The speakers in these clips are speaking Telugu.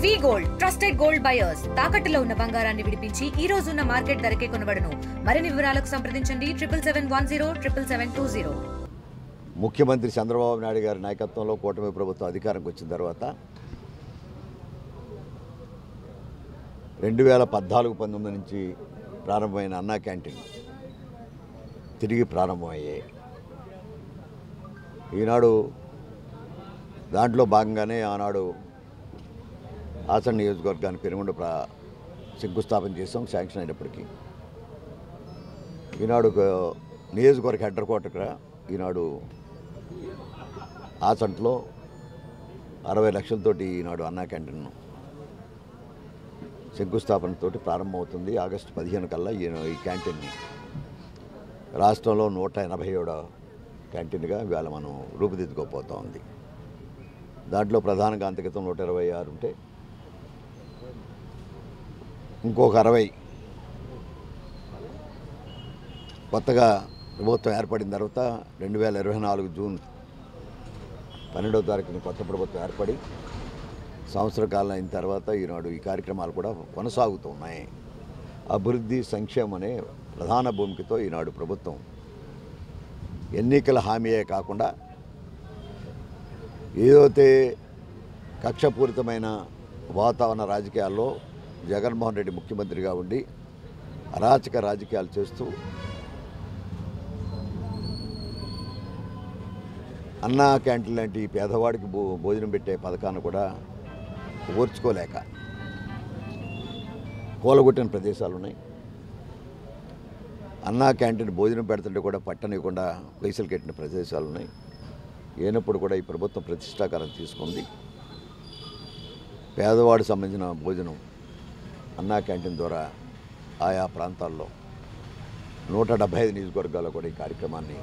వి గోల్డ్ ట్రస్టెడ్ గోల్డ్ బయర్స్ తాకట్టులో ఉన్న బంగారాన్ని విడిపించి ఈ రోజు ఉన్న మార్కెట్ ధరకే కొనబడును. మరిన్ని వివరాలకు సంప్రదించండి 7771077720. ముఖ్యమంత్రి చంద్రబాబు నాయుడు గారి నాయకత్వంలో కూటమి ప్రభుత్వం అధికారంకి వచ్చిన తర్వాత 2014-19 నుంచి ప్రారంభమైన అన్నా క్యాంటీన్ తిరిగి ప్రారంభమయ్యాయి. ఈనాడు దాంట్లో భాగంగానే ఆనాడు ఆసన్ నియోజకవర్గానికి పెనుగొండ శంకుస్థాపన చేసాం. శాంక్షన్ అయినప్పటికీ ఈనాడు నియోజకవర్గ హెడ్ క్వార్టర్ ఈనాడు ఆసంట్లో 60 లక్షలతోటి ఈనాడు అన్నా క్యాంటీన్ శంకుస్థాపనతో ప్రారంభమవుతుంది. ఆగస్టు 15 కల్లా ఈ క్యాంటీన్ని రాష్ట్రంలో 187వ క్యాంటీన్గా ఇవాళ మనం రూపుదిద్దుకోపోతూ ఉంది. దాంట్లో ప్రధానంగా అంతర్గతం 126 ఉంటే ఇంకొక 60 కొత్తగా ప్రభుత్వం ఏర్పడిన తర్వాత 2024 జూన్ 12వ తారీఖున కొత్త ప్రభుత్వం ఏర్పడి సంవత్సర కాలం అయిన తర్వాత ఈనాడు ఈ కార్యక్రమాలు కూడా కొనసాగుతున్నాయి. అభివృద్ధి సంక్షేమం అనే ప్రధాన భూమికతో ఈనాడు ప్రభుత్వం ఎన్నికల హామీయే కాకుండా ఏదైతే కక్షపూరితమైన వాతావరణ రాజకీయాల్లో జగన్మోహన్ రెడ్డి ముఖ్యమంత్రిగా ఉండి అరాచక రాజకీయాలు చేస్తూ అన్నా క్యాంటీన్ లాంటి పేదవాడికి భోజనం పెట్టే పథకాన్ని కూడా ఓర్చుకోలేక కూలగొట్టిన ప్రదేశాలు ఉన్నాయి. అన్నా క్యాంటీన్ భోజనం పెడుతుంటే కూడా పట్టనివ్వకుండా పైసలు కట్టిన ప్రదేశాలు ఉన్నాయి. అయినప్పుడు కూడా ఈ ప్రభుత్వం ప్రతిష్టాకారం తీసుకుంది. పేదవాడికి సంబంధించిన భోజనం అన్నా క్యాంటీన్ ద్వారా ఆయా ప్రాంతాల్లో 175 నియోజకవర్గాల్లో కూడా ఈ కార్యక్రమాన్ని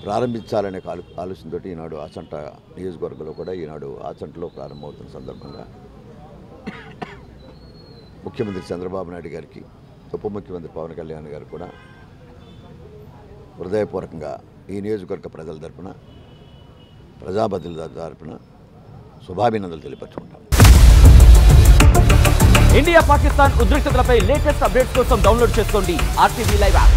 ప్రారంభించాలనే ఆలోచనతో ఈనాడు ఆచంట నియోజకవర్గంలో కూడా ఈనాడు ఆచంటలో ప్రారంభమవుతున్న సందర్భంగా ముఖ్యమంత్రి చంద్రబాబు నాయుడు గారికి, ఉప ముఖ్యమంత్రి పవన్ కళ్యాణ్ గారు కూడా హృదయపూర్వకంగా ఈ నియోజకవర్గ ప్రజల తరపున, ప్రజాప్రతినిధుల తరపున శుభాభినందనలు తెలియపరుచుకుంటాం. ఇండియా పాకిస్తాన్ ఉద్రిక్తతలపై లేటెస్ట్ అప్డేట్స్ కోసం డౌన్లోడ్ చేసుకోండి RTV లైవ్ యాప్.